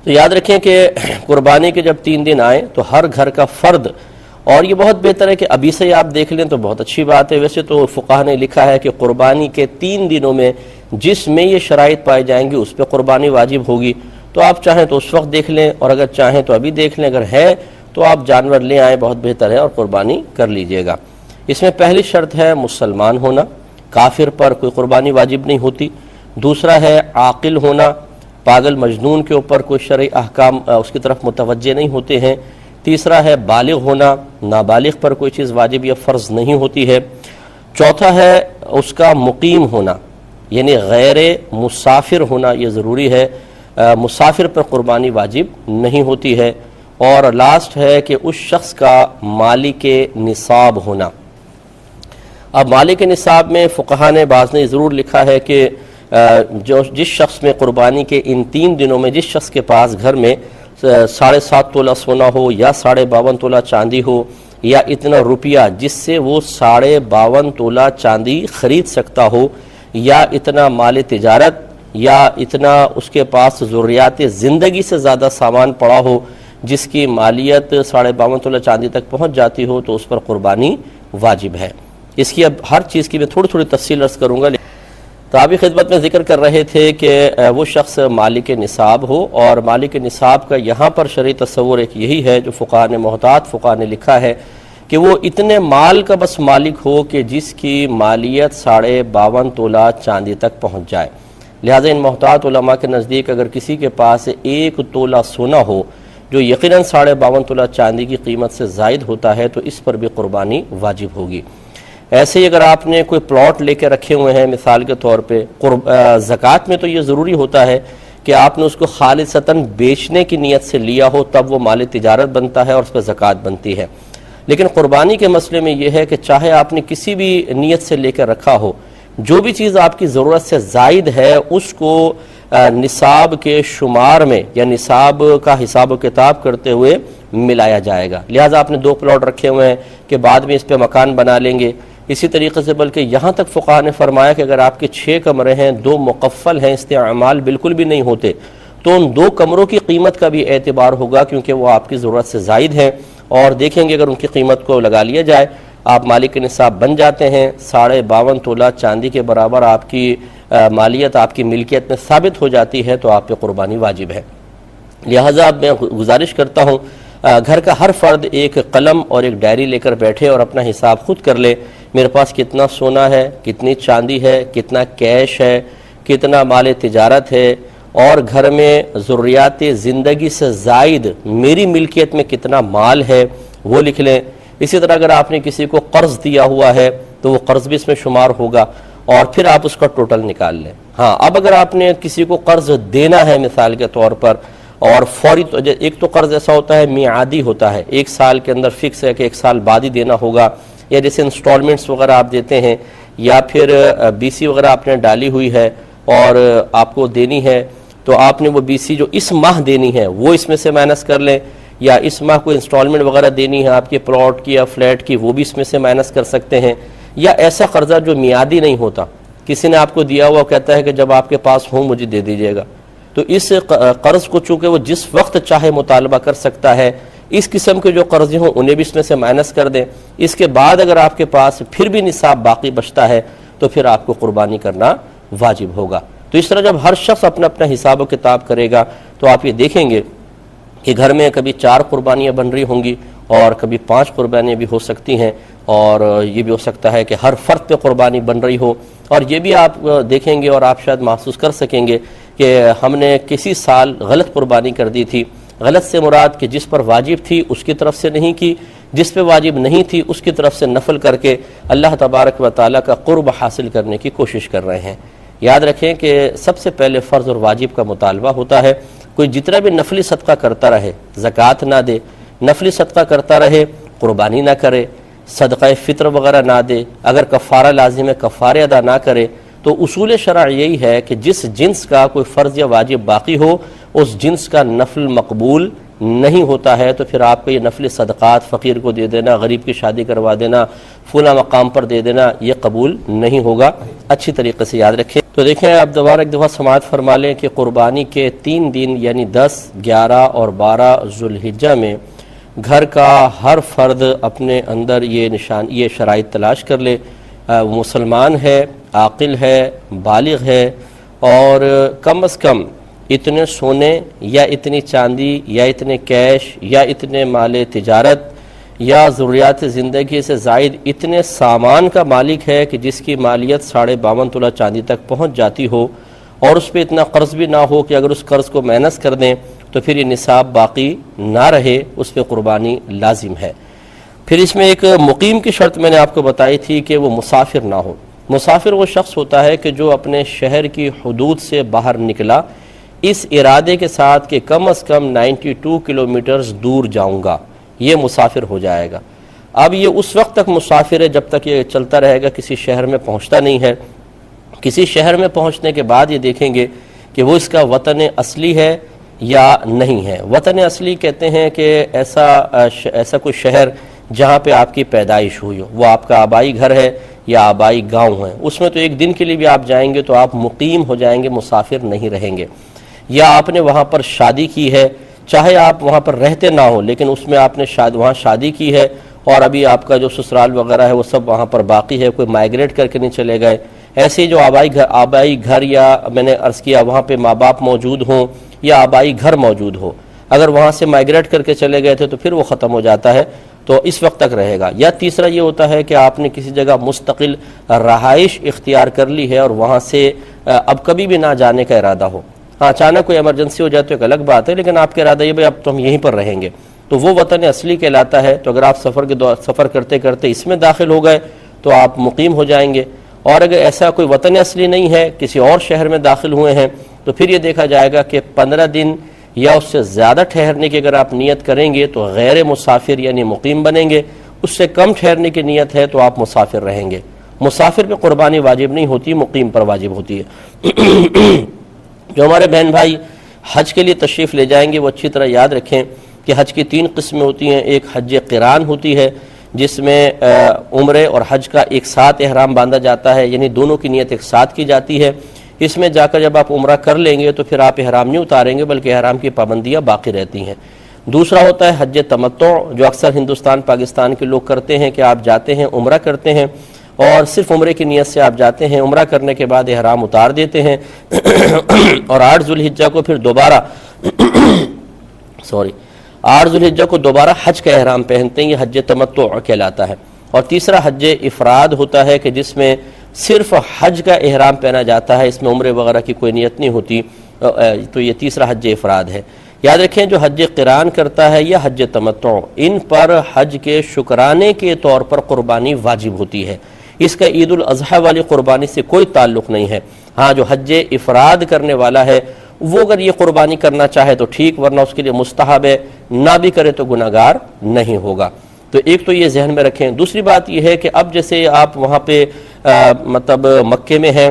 تو یاد رکھیں کہ قربانی کے جب 3 دن آئیں تو ہر گھر کا فرد، اور یہ بہت بہتر ہے کہ ابھی سے آپ دیکھ لیں تو بہت اچھی بات ہے۔ ویسے تو فقہا نے لکھا ہے کہ قربانی کے 3 دنوں میں جس میں یہ شرائط پائی جائیں گی اس پہ قربانی واجب ہوگی، تو آپ چاہیں تو اس وقت دیکھ لیں، اور اگر چاہیں تو ابھی دیکھ لیں، اگر ہے تو آپ جانور لے آئیں، بہت بہتر ہے، اور قربانی کر لیجئے گا۔ اس میں پہلی شرط ہے مسلمان ہونا، کافر پر کوئی قربانی واجب نہیں ہوتی۔ دوسرا ہے عاقل ہونا، پاگل مجنون کے اوپر کوئی شرعی احکام اس کی طرف متوجہ نہیں ہوتے ہیں۔ تیسرا ہے بالغ ہونا، نابالغ پر کوئی چیز واجب یا فرض نہیں ہوتی ہے۔ چوتھا ہے اس کا مقیم ہونا، یعنی غیر مسافر ہونا، یہ ضروری ہے، مسافر پر قربانی واجب نہیں ہوتی ہے۔ اور لاسٹ ہے کہ اس شخص کا مالک نصاب ہونا۔ اب مالک نصاب میں فقہا نے بعض نے ضرور لکھا ہے کہ جس شخص میں قربانی کے ان 3 دنوں میں جس شخص کے پاس گھر میں 7.5 تولہ سونا ہو، یا 52.5 تولہ چاندی ہو، یا اتنا روپیہ جس سے وہ 52.5 تولہ چاندی خرید سکتا ہو، یا اتنا مال تجارت، یا اتنا اس کے پاس ضروریات زندگی سے زیادہ سامان پڑا ہو جس کی مالیت 52.5 تولہ چاندی تک پہنچ جاتی ہو، تو اس پر قربانی واجب ہے۔ اس کی اب ہر چیز کی میں تھوڑی تھوڑی تفصیل عرض کروں گا۔ تو آپ خدمت میں ذکر کر رہے تھے کہ وہ شخص مالک نصاب ہو، اور مالک نصاب کا یہاں پر شرعی تصور ایک یہی ہے جو فقہا نے محتاط فقہا نے لکھا ہے کہ وہ اتنے مال کا بس مالک ہو کہ جس کی مالیت 52.5 تولہ چاندی تک پہنچ جائے۔ لہٰذا ان محتاط علماء کے نزدیک اگر کسی کے پاس 1 تولہ سونا ہو جو یقیناً 52.5 تولہ چاندی کی قیمت سے زائد ہوتا ہے، تو اس پر بھی قربانی واجب ہوگی۔ ایسے ہی اگر آپ نے کوئی پلاٹ لے کے رکھے ہوئے ہیں مثال کے طور پہ، زکوٰۃ میں تو یہ ضروری ہوتا ہے کہ آپ نے اس کو خالصتاً بیچنے کی نیت سے لیا ہو، تب وہ مال تجارت بنتا ہے اور اس پہ زکوٰۃ بنتی ہے۔ لیکن قربانی کے مسئلے میں یہ ہے کہ چاہے آپ نے کسی بھی نیت سے لے کر رکھا ہو، جو بھی چیز آپ کی ضرورت سے زائد ہے اس کو نصاب کے شمار میں یا نصاب کا حساب و کتاب کرتے ہوئے ملایا جائے گا۔ لہٰذا آپ نے 2 پلاٹ رکھے ہوئے ہیں کہ بعد میں اس پہ مکان بنا لیں گے، اسی طریقے سے بلکہ یہاں تک فقہا نے فرمایا کہ اگر آپ کے 6 کمرے ہیں، 2 مقفل ہیں، استعمال بالکل بھی نہیں ہوتے، تو ان 2 کمروں کی قیمت کا بھی اعتبار ہوگا، کیونکہ وہ آپ کی ضرورت سے زائد ہیں، اور دیکھیں گے اگر ان کی قیمت کو لگا لیا جائے آپ مالک نصاب بن جاتے ہیں۔ 52.5 تولہ چاندی کے برابر آپ کی مالیت آپ کی ملکیت میں ثابت ہو جاتی ہے، تو آپ پہ قربانی واجب ہے۔ لہٰذا میں گزارش کرتا ہوں گھر کا ہر فرد ایک قلم اور ایک ڈائری لے کر بیٹھے اور اپنا حساب خود کر لے، میرے پاس کتنا سونا ہے، کتنی چاندی ہے، کتنا کیش ہے، کتنا مال تجارت ہے، اور گھر میں ضروریات زندگی سے زائد میری ملکیت میں کتنا مال ہے وہ لکھ لیں۔ اسی طرح اگر آپ نے کسی کو قرض دیا ہوا ہے تو وہ قرض بھی اس میں شمار ہوگا، اور پھر آپ اس کا ٹوٹل نکال لیں۔ ہاں، اب اگر آپ نے کسی کو قرض دینا ہے مثال کے طور پر، اور فوری ایک تو قرض ایسا ہوتا ہے میعادی ہوتا ہے، 1 سال کے اندر فکس ہے کہ 1 سال بعد ہی دینا ہوگا، یا جیسے انسٹالمنٹس وغیرہ آپ دیتے ہیں، یا پھر BC وغیرہ آپ نے ڈالی ہوئی ہے اور آپ کو دینی ہے، تو آپ نے وہ BC جو اس ماہ دینی ہے وہ اس میں سے مائنس کر لیں، یا اس ماہ کوئی انسٹالمنٹ وغیرہ دینی ہے آپ کے پلاٹ کی یا فلیٹ کی، وہ بھی اس میں سے مائنس کر سکتے ہیں۔ یا ایسا قرضہ جو میعادی نہیں ہوتا، کسی نے آپ کو دیا ہوا کہتا ہے کہ جب آپ کے پاس ہوں مجھے دے دیجیے گا، تو اس قرض کو چونکہ وہ جس وقت چاہے مطالبہ کر سکتا ہے، اس قسم کے جو قرضے ہوں انہیں بھی اس میں سے مائنس کر دیں۔ اس کے بعد اگر آپ کے پاس پھر بھی نصاب باقی بچتا ہے تو پھر آپ کو قربانی کرنا واجب ہوگا۔ تو اس طرح جب ہر شخص اپنا اپنا حساب و کتاب کرے گا تو آپ یہ دیکھیں گے کہ گھر میں کبھی 4 قربانیاں بن رہی ہوں گی، اور کبھی 5 قربانیاں بھی ہو سکتی ہیں، اور یہ بھی ہو سکتا ہے کہ ہر فرد پہ قربانی بن رہی ہو۔ اور یہ بھی آپ دیکھیں گے اور آپ شاید محسوس کر سکیں گے کہ ہم نے کسی سال غلط قربانی کر دی تھی۔ غلط سے مراد کہ جس پر واجب تھی اس کی طرف سے نہیں کی، جس پہ واجب نہیں تھی اس کی طرف سے نفل کر کے اللہ تبارک و تعالیٰ کا قرب حاصل کرنے کی کوشش کر رہے ہیں۔ یاد رکھیں کہ سب سے پہلے فرض اور واجب کا مطالبہ ہوتا ہے۔ کوئی جتنا بھی نفلی صدقہ کرتا رہے، زکوٰۃ نہ دے، نفلی صدقہ کرتا رہے، قربانی نہ کرے، صدقہ فطر وغیرہ نہ دے، اگر کفارہ لازم ہے کفارے ادا نہ کرے، تو اصول شرع یہی ہے کہ جس جنس کا کوئی فرض یا واجب باقی ہو اس جنس کا نفل مقبول نہیں ہوتا ہے۔ تو پھر آپ کو یہ نفل صدقات فقیر کو دے دینا، غریب کی شادی کروا دینا، فلاں مقام پر دے دینا، یہ قبول نہیں ہوگا۔ اچھی طریقے سے یاد رکھیں۔ تو دیکھیں آپ دوبارہ ایک دفعہ سماعت فرما لیں کہ قربانی کے 3 دن یعنی 10، 11 اور 12 ذوالحجہ میں گھر کا ہر فرد اپنے اندر یہ شرائط تلاش کر لے، وہ مسلمان ہے، عاقل ہے، بالغ ہے، اور کم از کم اتنے سونے یا اتنی چاندی یا اتنے کیش یا اتنے مال تجارت یا ضروریات زندگی سے زائد اتنے سامان کا مالک ہے کہ جس کی مالیت 52.5 تولہ چاندی تک پہنچ جاتی ہو، اور اس پہ اتنا قرض بھی نہ ہو کہ اگر اس قرض کو مائنس کر دیں تو پھر یہ نصاب باقی نہ رہے، اس پہ قربانی لازم ہے۔ پھر اس میں ایک مقیم کی شرط میں نے آپ کو بتائی تھی کہ وہ مسافر نہ ہو۔ مسافر وہ شخص ہوتا ہے کہ جو اپنے شہر کی حدود سے باہر نکلا اس ارادے کے ساتھ کہ کم از کم 92 کلومیٹرز دور جاؤں گا، یہ مسافر ہو جائے گا۔ اب یہ اس وقت تک مسافر ہے جب تک یہ چلتا رہے گا، کسی شہر میں پہنچتا نہیں ہے۔ کسی شہر میں پہنچنے کے بعد یہ دیکھیں گے کہ وہ اس کا وطن اصلی ہے یا نہیں ہے۔ وطن اصلی کہتے ہیں کہ ایسا کوئی شہر جہاں پہ آپ کی پیدائش ہوئی ہو، وہ آپ کا آبائی گھر ہے یا آبائی گاؤں ہے، اس میں تو ایک دن کے لیے بھی آپ جائیں گے تو آپ مقیم ہو جائیں گے، مسافر نہیں رہیں گے۔ یا آپ نے وہاں پر شادی کی ہے، چاہے آپ وہاں پر رہتے نہ ہو لیکن اس میں آپ نے وہاں شادی کی ہے اور ابھی آپ کا جو سسرال وغیرہ ہے وہ سب وہاں پر باقی ہے، کوئی مائیگریٹ کر کے نہیں چلے گئے۔ ایسے ہی جو آبائی گھر یا میں نے عرض کیا وہاں پہ ماں باپ موجود ہوں یا آبائی گھر موجود ہو، اگر وہاں سے مائیگریٹ کر کے چلے گئے تھے تو پھر وہ ختم ہو جاتا ہے، تو اس وقت تک رہے گا۔ یا تیسرا یہ ہوتا ہے کہ آپ نے کسی جگہ مستقل رہائش اختیار کر لی ہے اور وہاں سے اب کبھی بھی نہ جانے کا ارادہ ہو۔ ہاں اچانک کوئی ایمرجنسی ہو جائے تو ایک الگ بات ہے، لیکن آپ کا ارادہ یہ بھائی اب تو ہم یہیں پر رہیں گے، تو وہ وطن اصلی کہلاتا ہے۔ تو اگر آپ سفر کرتے کرتے اس میں داخل ہو گئے تو آپ مقیم ہو جائیں گے، اور اگر ایسا کوئی وطن اصلی نہیں ہے، کسی اور شہر میں داخل ہوئے ہیں، تو پھر یہ دیکھا جائے گا کہ 15 دن یا اس سے زیادہ ٹھہرنے کی اگر آپ نیت کریں گے تو غیر مسافر یعنی مقیم بنیں گے، اس سے کم ٹھہرنے کی نیت ہے تو آپ مسافر رہیں گے۔ مسافر پہ قربانی واجب نہیں ہوتی، مقیم پر واجب ہوتی ہے۔ جو ہمارے بہن بھائی حج کے لیے تشریف لے جائیں گے وہ اچھی طرح یاد رکھیں کہ حج کی 3 قسمیں ہوتی ہیں۔ ایک حج قران ہوتی ہے جس میں عمرے اور حج کا ایک ساتھ احرام باندھا جاتا ہے، یعنی دونوں کی نیت ایک ساتھ کی جاتی ہے۔ اس میں جا کر جب آپ عمرہ کر لیں گے تو پھر آپ احرام نہیں اتاریں گے بلکہ احرام کی پابندیاں باقی رہتی ہیں۔ دوسرا ہوتا ہے حج تمتع، جو اکثر ہندوستان پاکستان کے لوگ کرتے ہیں کہ آپ جاتے ہیں عمرہ کرتے ہیں اور صرف عمرے کی نیت سے آپ جاتے ہیں، عمرہ کرنے کے بعد احرام اتار دیتے ہیں اور 8 ذوالحجہ کو پھر دوبارہ 8 ذوالحجہ کو دوبارہ حج کا احرام پہنتے ہیں، یہ حج تمتع کہلاتا ہے۔ اور تیسرا حج افراد ہوتا ہے کہ جس میں صرف حج کا احرام پہنا جاتا ہے، اس میں عمرے وغیرہ کی کوئی نیت نہیں ہوتی، تو یہ تیسرا حج افراد ہے۔ یاد رکھیں جو حج قران کرتا ہے یا حج تمتع، ان پر حج کے شکرانے کے طور پر قربانی واجب ہوتی ہے، اس کا عید الاضحیٰ والی قربانی سے کوئی تعلق نہیں ہے۔ ہاں جو حج افراد کرنے والا ہے وہ اگر یہ قربانی کرنا چاہے تو ٹھیک، ورنہ اس کے لیے مستحب ہے، نہ بھی کرے تو گناہگار نہیں ہوگا۔ تو ایک تو یہ ذہن میں رکھیں۔ دوسری بات یہ ہے کہ اب جیسے آپ وہاں پہ مطلب مکے میں ہیں،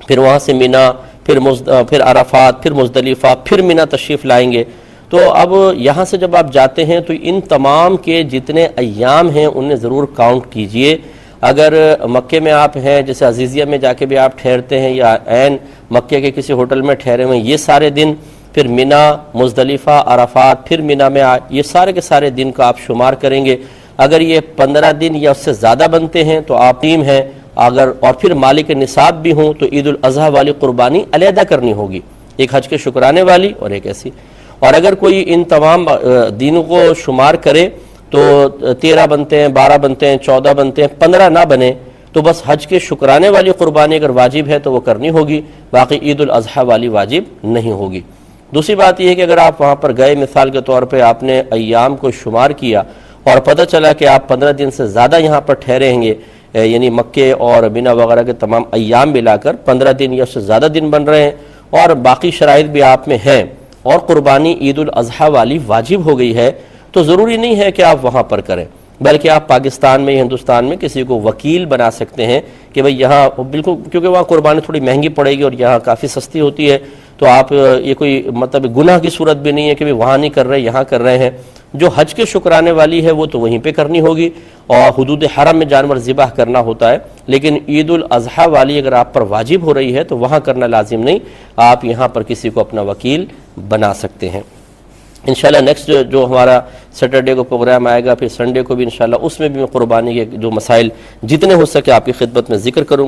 پھر وہاں سے مینا، پھر عرفات، پھر مزدلفہ، پھر مینا تشریف لائیں گے، تو اب یہاں سے جب آپ جاتے ہیں تو ان تمام کے جتنے ایام ہیں انہیں ضرور کاؤنٹ کیجئے۔ اگر مکے میں آپ ہیں، جیسے عزیزیہ میں جا کے بھی آپ ٹھہرتے ہیں یا عین مکے کے کسی ہوٹل میں ٹھہرے ہوئے ہیں، یہ سارے دن، پھر مینا، مزدلفہ، عرفات، پھر مینا میں یہ سارے کے سارے دن کا آپ شمار کریں گے۔ اگر یہ 15 دن یا اس سے زیادہ بنتے ہیں تو آپ ٹیم ہیں، اگر اور پھر مالک نصاب بھی ہوں تو عید الاضحیٰ والی قربانی علیحدہ کرنی ہوگی، ایک حج کے شکرانے والی اور ایک ایسی۔ اور اگر کوئی ان تمام دنوں کو شمار کرے تو 13 بنتے ہیں، 12 بنتے ہیں، 14 بنتے ہیں، 15 نہ بنے تو بس حج کے شکرانے والی قربانی اگر واجب ہے تو وہ کرنی ہوگی، باقی عید الاضحیٰ والی واجب نہیں ہوگی۔ دوسری بات یہ ہے کہ اگر آپ وہاں پر گئے، مثال کے طور پہ آپ نے ایام کو شمار کیا اور پتہ چلا کہ آپ 15 دن سے زیادہ یہاں پر ٹھہریں گے، یعنی مکے اور مینا وغیرہ کے تمام ایام ملا کر 15 دن یا اس سے زیادہ دن بن رہے ہیں اور باقی شرائط بھی آپ میں ہیں اور قربانی عید الاضحیٰ والی واجب ہو گئی ہے، تو ضروری نہیں ہے کہ آپ وہاں پر کریں، بلکہ آپ پاکستان میں، ہندوستان میں کسی کو وکیل بنا سکتے ہیں کہ بھئی یہاں بالکل، کیونکہ وہاں قربانی تھوڑی مہنگی پڑے گی اور یہاں کافی سستی ہوتی ہے، تو آپ یہ کوئی مطلب گناہ کی صورت بھی نہیں ہے کہ وہاں نہیں کر رہے یہاں کر رہے ہیں، جو حج کے شکرانے والی ہے وہ تو وہیں پہ کرنی ہوگی اور حدود حرم میں جانور ذبح کرنا ہوتا ہے، لیکن عید الاضحیٰ والی اگر آپ پر واجب ہو رہی ہے تو وہاں کرنا لازم نہیں، آپ یہاں پر کسی کو اپنا وکیل بنا سکتے ہیں۔ انشاءاللہ نیکسٹ جو ہمارا سیٹرڈے کو پروگرام آئے گا، پھر سنڈے کو بھی انشاءاللہ اس میں بھی میں قربانی کے جو مسائل جتنے ہو سکے آپ کی خدمت میں ذکر کروں گا۔